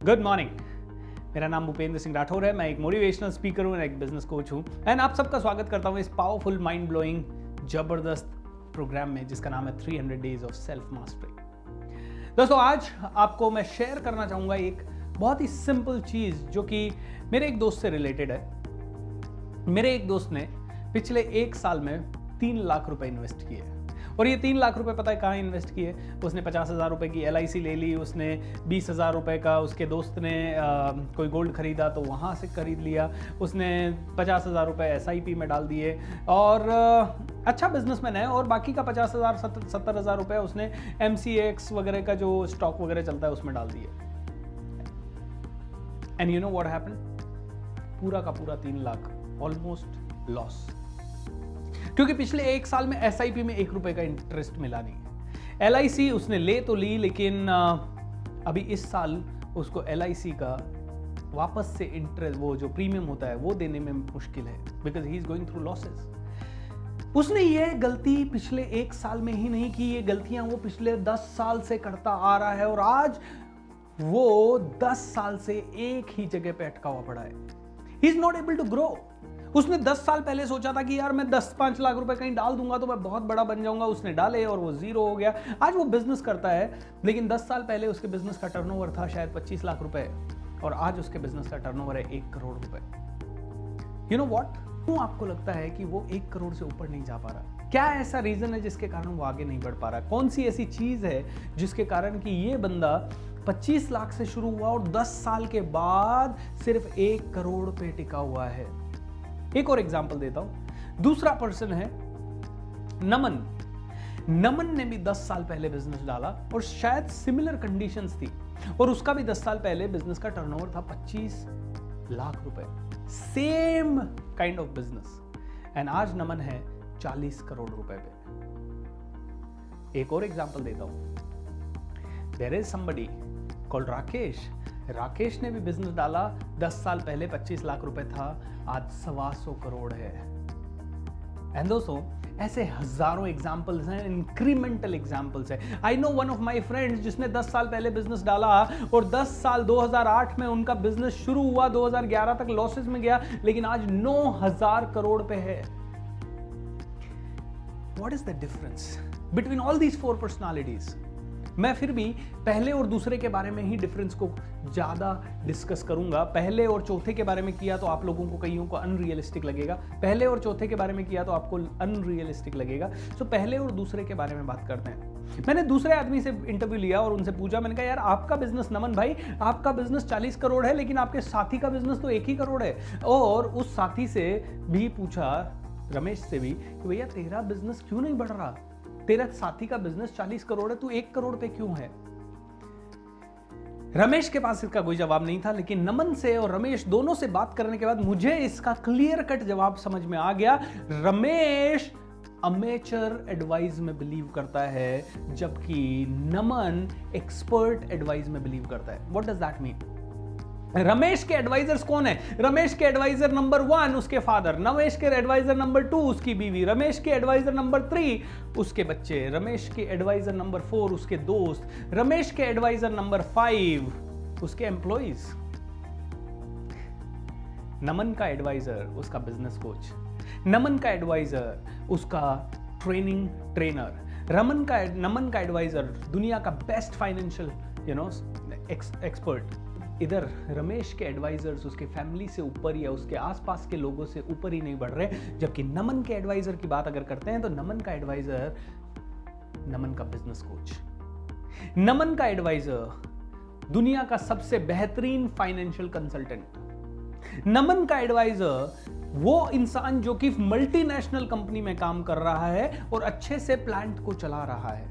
Good morning. मेरा नाम भूपेंद्र सिंह राठौर है। मैं एक मोटिवेशनल स्पीकर हूँ, एक बिजनेस कोच हूँ एंड आप सबका स्वागत करता हूँ इस पावरफुल, माइंड ब्लोइंग, जबरदस्त प्रोग्राम में जिसका नाम है 300 डेज ऑफ सेल्फ मास्टरी। दोस्तों, आज आपको मैं शेयर करना चाहूँगा एक बहुत ही सिंपल चीज़ जो कि मेरे एक दोस्त से रिलेटेड है। मेरे एक दोस्त ने पिछले 1 साल में 3 लाख रुपए इन्वेस्ट किए और ये 3 लाख रुपए पता है कहाँ इन्वेस्ट किए? उसने 50,000 रुपए की LIC ले ली, उसने 20,000 रुपए का, उसके दोस्त ने कोई गोल्ड खरीदा तो वहाँ से खरीद लिया, उसने 50,000 रुपए SIP में डाल दिए और अच्छा बिजनेसमैन है। और बाकी का 50,000 70,000 रुपए उसने MCX वगैरह का जो स्टॉक वगैरह चलता है उसमें डाल दिए। And you know what happened? पूरा का पूरा 3 लाख ऑलमोस्ट लॉस, क्योंकि पिछले 1 साल में SIP में 1 रुपए का इंटरेस्ट मिला नहीं। LIC उसने ले तो ली, लेकिन अभी इस साल उसको LIC का वापस से इंटरेस्ट, वो जो प्रीमियम होता है वो देने में मुश्किल है, because he is going through losses. उसने ये गलती पिछले 1 साल में ही नहीं की, ये गलतियां वो पिछले 10 साल से करता आ रहा है और आज वो 10 साल से एक ही जगह पे अटका हुआ पड़ा है। He is not able to grow. उसने 10 साल पहले सोचा था कि यार मैं 10-5 लाख रुपए कहीं डाल दूंगा तो मैं बहुत बड़ा बन जाऊंगा। उसने डाले और वो जीरो हो गया। आज वो बिजनेस करता है, लेकिन 10 साल पहले उसके बिजनेस का टर्नओवर था शायद 25 लाख रुपए और आज उसके बिजनेस का टर्नओवर है 1 करोड़ रुपए। You know what? क्यों आपको लगता है कि वो 1 करोड़ से ऊपर नहीं जा पा रहा? क्या ऐसा रीजन है जिसके कारण वो आगे नहीं बढ़ पा रहा? कौन सी ऐसी चीज है जिसके कारण कि ये बंदा 25 लाख से शुरू हुआ और 10 साल के बाद सिर्फ 1 करोड़ पे टिका हुआ है? एक और एग्जांपल देता हूं। दूसरा पर्सन है नमन। नमन ने भी 10 साल पहले बिजनेस डाला और शायद सिमिलर कंडीशंस थी और उसका भी 10 साल पहले बिजनेस का टर्नओवर था 25 लाख रुपए। Same kind of business and आज नमन है 40 करोड़ रुपए पे। एक और एग्जांपल देता हूं। There is somebody called Rakesh. Rakesh ने भी बिजनेस डाला, 10 साल पहले 25 लाख रुपए था, आज 125 करोड़ है। एंड दोस्तों, ऐसे हजारों एग्जांपल्स हैं, इंक्रीमेंटल एग्जांपल्स हैं। I know one of my friends जिसने 10 साल पहले बिजनेस डाला और 10 साल 2008 में उनका बिजनेस शुरू हुआ, 2011 तक लॉसेस में गया, लेकिन आज 9,000 करोड़ पे है। What is the difference between all these 4 personalities? मैं फिर भी पहले और दूसरे के बारे में ही डिफरेंस को ज्यादा डिस्कस करूंगा। पहले और चौथे के बारे में किया तो आप लोगों को, कईयों को अनरियलिस्टिक लगेगा। पहले और चौथे के बारे में किया तो आपको अनरियलिस्टिक लगेगा। सो पहले और दूसरे के बारे में बात करते हैं। मैंने दूसरे आदमी से इंटरव्यू लिया और उनसे पूछा, मैंने कहा यार आपका बिजनेस, नमन भाई आपका बिजनेस 40 करोड़ है, लेकिन आपके साथी का बिजनेस तो 1 ही करोड़ है। और उस साथी से भी पूछा, रमेश से भी, कि भैया तेरा बिजनेस क्यों नहीं बढ़ रहा? तेरा साथी का बिजनेस 40 करोड़ है, तू 1 करोड़ पे क्यों है? रमेश के पास इसका कोई जवाब नहीं था, लेकिन नमन से और रमेश दोनों से बात करने के बाद मुझे इसका क्लियर कट जवाब समझ में आ गया। रमेश अमेचर एडवाइस में बिलीव करता है, जबकि नमन एक्सपर्ट एडवाइस में बिलीव करता है। What does that mean? Ramesh के एडवाइजर्स कौन है? रमेश के एडवाइजर नंबर 1 उसके फादर, रमेश के एडवाइजर नंबर 2 उसकी बीवी, रमेश के एडवाइजर नंबर 3 उसके बच्चे, रमेश के एडवाइजर नंबर 4 उसके दोस्त, रमेश के एडवाइजर नंबर 5 उसके एम्प्लॉइज। नमन का एडवाइजर उसका बिजनेस कोच, नमन का एडवाइजर उसका ट्रेनिंग ट्रेनर, नमन का एडवाइजर दुनिया का बेस्ट फाइनेंशियल एक्सपर्ट। इधर रमेश के एडवाइजर्स उसके फैमिली से ऊपर या उसके आसपास के लोगों से ऊपर ही नहीं बढ़ रहे, जबकि नमन के एडवाइजर की बात अगर करते हैं तो नमन का एडवाइजर, नमन का बिजनेस कोच, नमन का एडवाइजर दुनिया का सबसे बेहतरीन फाइनेंशियल कंसल्टेंट, नमन का एडवाइजर वो इंसान जो कि मल्टीनेशनल कंपनी में काम कर रहा है और अच्छे से प्लांट को चला रहा है।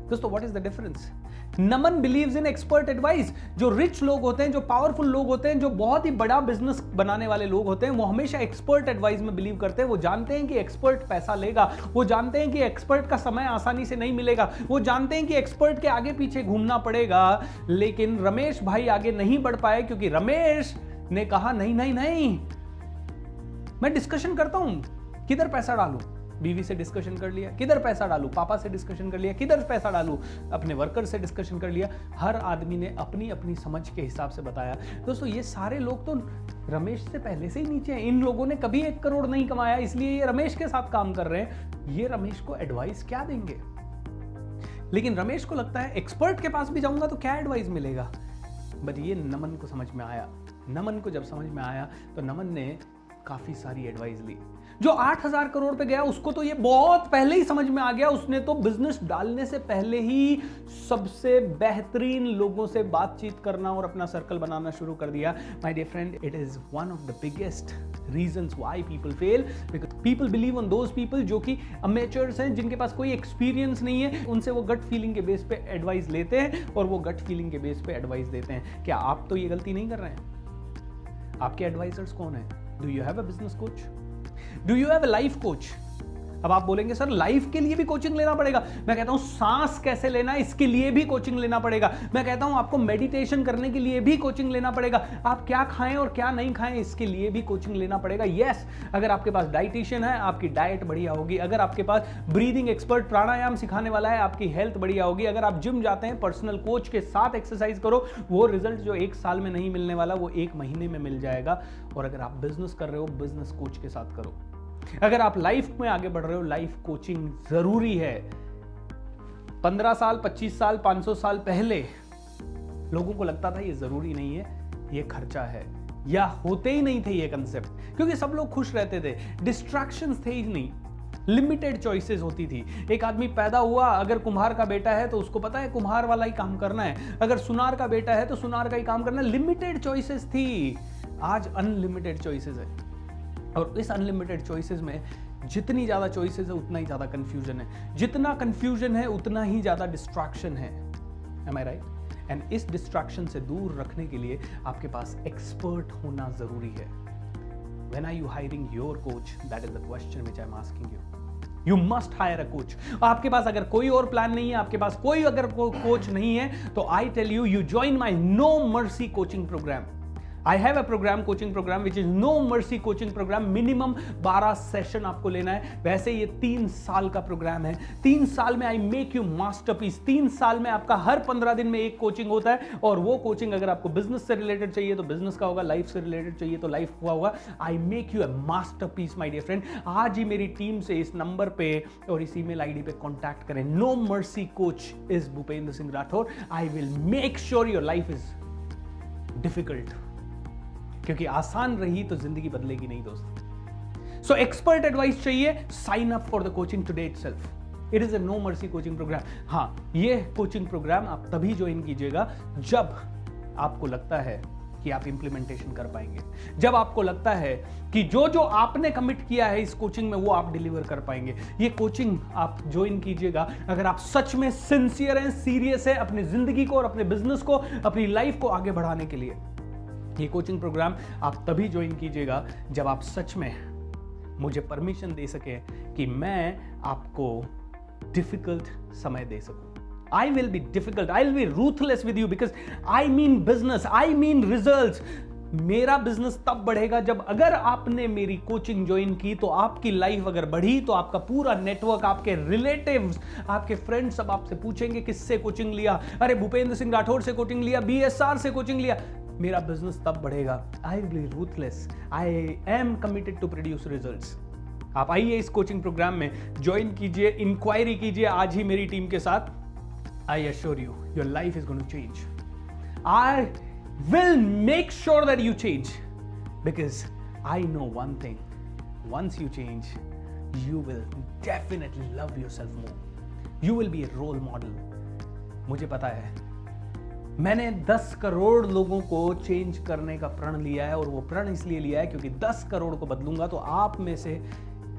दोस्तों, what is the difference? Naman believes in expert advice. जो रिच लोग होते हैं, जो पावरफुल लोग होते हैं, जो बहुत ही बड़ा बिजनेस बनाने वाले लोग होते हैं, वो हमेशा एक्सपर्ट एडवाइस में बिलीव करते हैं। वो जानते हैं कि एक्सपर्ट पैसा लेगा, वो जानते हैं कि एक्सपर्ट का समय आसानी से नहीं मिलेगा, वो जानते हैं कि एक्सपर्ट के आगे पीछे घूमना पड़ेगा। लेकिन रमेश भाई आगे नहीं बढ़ पाए क्योंकि रमेश ने कहा नहीं नहीं नहीं, मैं डिस्कशन करता हूं किधर पैसा डालूं, बीवी से डिस्कशन कर लिया, किधर पैसा डालूं, पापा से डिस्कशन कर लिया, किधर पैसा डालूं, अपने वर्कर से डिस्कशन कर लिया। हर आदमी ने अपनी अपनी समझ के हिसाब से बताया। दोस्तों ये सारे लोग तो रमेश से पहले से ही नीचे हैं। इन लोगों ने कभी 1 करोड़ नहीं कमाया, इसलिए ये रमेश के साथ काम कर रहे हैं। ये रमेश को एडवाइस क्या देंगे? लेकिन रमेश को लगता है एक्सपर्ट के पास भी जाऊंगा तो क्या एडवाइस मिलेगा। बट ये नमन को समझ में आया। नमन को जब समझ में आया तो नमन ने काफी सारी एडवाइस ली। जो 8,000 करोड़ पे गया उसको तो ये बहुत पहले ही समझ में आ गया। उसने तो बिजनेस डालने से पहले ही सबसे बेहतरीन लोगों से बातचीत करना और अपना सर्कल बनाना शुरू कर दिया। My dear friend, it is one of the biggest reasons why people fail, because people believe on those people जो कि अमेचर्स हैं, जिनके पास कोई एक्सपीरियंस नहीं है। उनसे वो गट फीलिंग के बेस पे एडवाइस लेते हैं और वो गट फीलिंग के बेस पे एडवाइस देते हैं। क्या आप तो ये गलती नहीं कर रहे हैं? आपके एडवाइजर्स कौन है? Do you have a business coach? Do you have a life coach? अब आप बोलेंगे सर लाइफ के लिए भी कोचिंग लेना पड़ेगा। मैं कहता हूं सांस कैसे लेना है इसके लिए भी कोचिंग लेना पड़ेगा। मैं कहता हूं आपको मेडिटेशन करने के लिए भी कोचिंग लेना पड़ेगा। आप क्या खाएं और क्या नहीं खाएं इसके लिए भी कोचिंग लेना पड़ेगा। यस, अगर आपके पास डाइटिशियन है आपकी डाइट बढ़िया होगी। अगर आपके पास ब्रीदिंग एक्सपर्ट प्राणायाम सिखाने वाला है आपकी हेल्थ बढ़िया होगी। अगर आप जिम जाते हैं पर्सनल कोच के साथ एक्सरसाइज करो, वो रिजल्ट जो 1 साल में नहीं मिलने वाला वो 1 महीने में मिल जाएगा। और अगर आप बिजनेस कर रहे हो बिजनेस कोच के साथ करो। अगर आप लाइफ में आगे बढ़ रहे हो लाइफ कोचिंग जरूरी है। 15 साल 25 साल 500 साल पहले लोगों को लगता था ये जरूरी नहीं है, ये खर्चा है, या होते ही नहीं थे ये कंसेप्ट, क्योंकि सब लोग खुश रहते थे। डिस्ट्रैक्शंस थे ही नहीं, लिमिटेड चॉइसेस होती थी। एक आदमी पैदा हुआ, अगर कुम्हार का बेटा है तो उसको पता है कुम्हार वाला ही काम करना है, अगर सुनार का बेटा है तो सुनार का ही काम करना है। लिमिटेड चॉइसेस थी। आज अनलिमिटेड चॉइसेस है, और इस अनलिमिटेड चॉइसेस में जितनी ज्यादा चॉइसेस है उतना ही ज्यादा कंफ्यूजन है, जितना कंफ्यूजन है उतना ही ज्यादा डिस्ट्रैक्शन है। Am I right? एंड इस डिस्ट्रैक्शन से दूर रखने के लिए आपके पास एक्सपर्ट होना जरूरी है। When are you hiring your coach? That is the question which I am asking you. You must hire a coach. आपके पास अगर कोई और प्लान नहीं है, आपके पास कोई अगर कोच नहीं है, तो I tell you, you join my no mercy coaching program. I have a program, coaching program, which is No Mercy coaching program. Minimum 12 session आपको लेना है। वैसे ये 3 साल का प्रोग्राम है। 3 साल में आई मेक यू मास्टरपीस। 3 साल में आपका हर 15 दिन में एक कोचिंग होता है, और वो कोचिंग अगर आपको बिजनेस से रिलेटेड चाहिए तो बिजनेस का होगा, लाइफ से रिलेटेड चाहिए तो लाइफ का होगा। I make you a masterpiece my dear friend. आज ही मेरी टीम से इस नंबर पे और इस ईमेल आईडी पे कांटेक्ट करें। No mercy coach is Bhupendra Singh Rathore. I will make sure your life is difficult, क्योंकि आसान रही तो जिंदगी बदलेगी नहीं दोस्त। सो एक्सपर्ट एडवाइस चाहिए, sign up for the coaching today itself. It is a no mercy coaching program. हाँ, ये कोचिंग प्रोग्राम आप तभी ज्वाइन कीजिएगा जब आपको लगता है कि आप इंप्लीमेंटेशन कर पाएंगे, जब आपको लगता है कि जो जो आपने कमिट किया है इस कोचिंग में वो आप डिलीवर कर पाएंगे। ये कोचिंग आप ज्वाइन कीजिएगा अगर आप सच में सिंसियर हैं, सीरियस है अपनी जिंदगी को और अपने बिजनेस को, अपनी लाइफ को आगे बढ़ाने के लिए। ये कोचिंग प्रोग्राम आप तभी ज्वाइन कीजिएगा जब आप सच में मुझे परमिशन दे सके कि मैं आपको डिफिकल्ट समय दे सकूं। I will be difficult, I will be ruthless with you because I mean business, I mean results. मेरा बिजनेस तब बढ़ेगा जब अगर आपने मेरी कोचिंग ज्वाइन की तो आपकी लाइफ अगर बढ़ी तो आपका पूरा नेटवर्क, आपके रिलेटिव्स, आपके फ्रेंड्स सब आपसे पूछेंगे किससे कोचिंग लिया। अरे भूपेंद्र सिंह राठौर से कोचिंग लिया, BSR से कोचिंग लिया। मेरा बिजनेस तब बढ़ेगा। I will be ruthless, I am committed to produce results. आप आइए इस कोचिंग प्रोग्राम में ज्वाइन कीजिए, इंक्वायरी कीजिए आज ही मेरी टीम के साथ। I assure you your life is going to change. I will make sure that you change because I know one thing, once you change you will definitely love yourself more, you will be a role model। मुझे पता है मैंने 10 करोड़ लोगों को change करने का प्रण लिया है, और वो प्रण इसलिए लिया है क्योंकि 10 करोड़ को बदलूंगा तो आप में से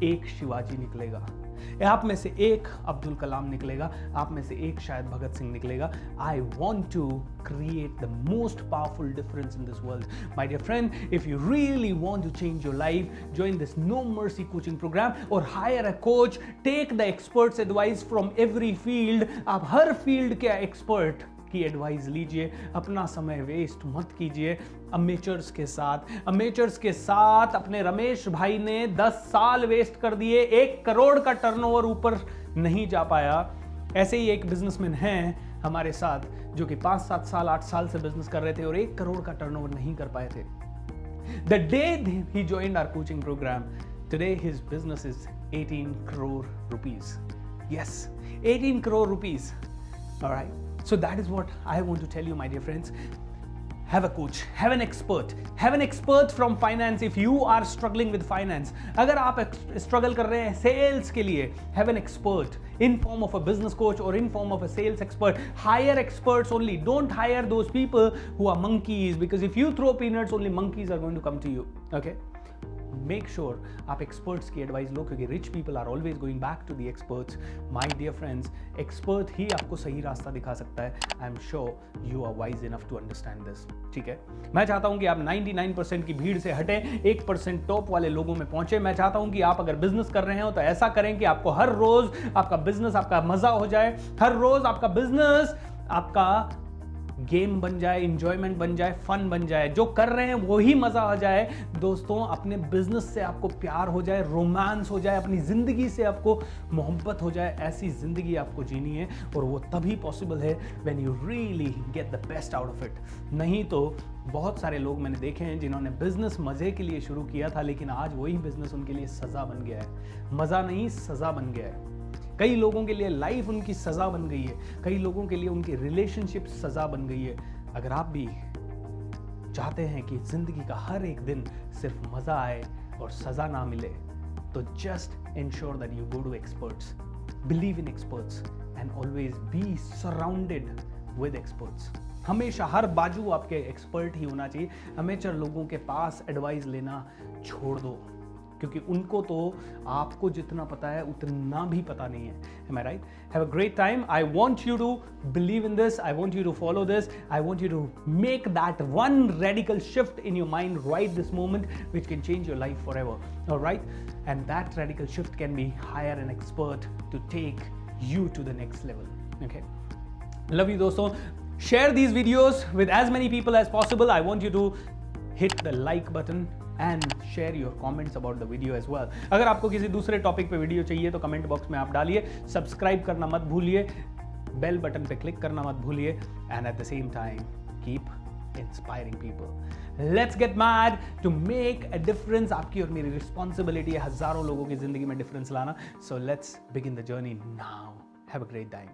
एक शिवाजी निकलेगा, आप में से एक अब्दुल कलाम निकलेगा, आप में से एक शायद भगत सिंह निकलेगा। I want to create the most powerful difference in this world. My dear friend, if you really want to change your life, join this No Mercy coaching program or hire a coach, take the experts advice from every field। आप हर field के expert की advice लीजिए, अपना समय waste मत कीजिए अमेचर्स के साथ। अपने रमेश भाई ने 10 साल वेस्ट कर दिए, 1 करोड़ का टर्नओवर ऊपर नहीं जा पाया। ऐसे ही एक बिजनेसमैन हैं हमारे साथ जो कि 5, 7 साल, 8 साल से बिजनेस कर रहे थे और 1 करोड़ का टर्नओवर नहीं कर पाए थे। The day he joined our coaching program, today his business is 18 crore rupees. Yes, 18 crore rupees. All right. So that is what I want to tell you, my dear friends. Have a coach, have an expert from finance if you are struggling with finance. अगर आप struggle कर रहे हैं sales के लिए, have an expert in form of a business coach or in form of a sales expert. Hire experts only. Don't hire those people who are monkeys, because if you throw peanuts, only monkeys are going to come to you. Okay? Make sure आप experts की advice लो, क्योंकि rich people are always going back to the experts. My dear friends, expert ही आपको सही रास्ता दिखा सकता है. I am sure you are wise enough to understand this. ठीक है, मैं चाहता हूं कि आप 99% की भीड़ से हटें, 1% टॉप वाले लोगों में पहुंचे. मैं चाहता हूं कि आप अगर बिजनेस कर रहे हो तो ऐसा करें कि आपको हर रोज आपका बिजनेस आपका मजा हो जाए, हर रोज आपका बिजनेस आपका गेम बन जाए, इंजॉयमेंट बन जाए, फन बन जाए, जो कर रहे हैं वो ही मजा आ जाए. दोस्तों, अपने बिजनेस से आपको प्यार हो जाए, रोमांस हो जाए, अपनी जिंदगी से आपको मोहब्बत हो जाए. ऐसी जिंदगी आपको जीनी है और वो तभी पॉसिबल है when you really get the best out of it. नहीं तो बहुत सारे लोग मैंने देखे हैं जिन्होंने बिजनेस मजे के लिए शुरू किया था, लेकिन आज वही बिजनेस उनके लिए सजा बन गया है. मजा नहीं, सजा बन गया है. कई लोगों के लिए लाइफ उनकी सजा बन गई है, कई लोगों के लिए उनकी रिलेशनशिप सजा बन गई है. अगर आप भी चाहते हैं कि जिंदगी का हर एक दिन सिर्फ मजा आए और सजा ना मिले, तो just insure that you go to experts, believe in experts and always be surrounded with experts. हमेशा हर बाजू आपके एक्सपर्ट ही होना चाहिए. अमेचर लोगों के पास एडवाइस लेना छोड़ दो, क्योंकि उनको तो आपको जितना पता है उतना भी पता नहीं है. Am I right? Have a great time. I want you to believe in this. I want you to follow this. I want you to make that one radical shift in your mind right this moment, which can change your life forever. All right? And that radical shift can be hire an expert to take you to the next level. Okay? Love you, dosto. Share these videos with as many people as possible. I want you to hit the like button and share your comments about the video as well. अगर आपको किसी दूसरे topic पे video चाहिए तो comment box में आप डालिए. सब्सक्राइब करना मत भूलिए, बेल बटन पे क्लिक करना मत भूलिए, and at the same time keep inspiring people. Let's get mad to make a difference. आपकी और मेरी रिस्पॉन्सिबिलिटी है हजारों लोगों की जिंदगी में डिफरेंस लाना. So let's begin the journey now. Have a great time.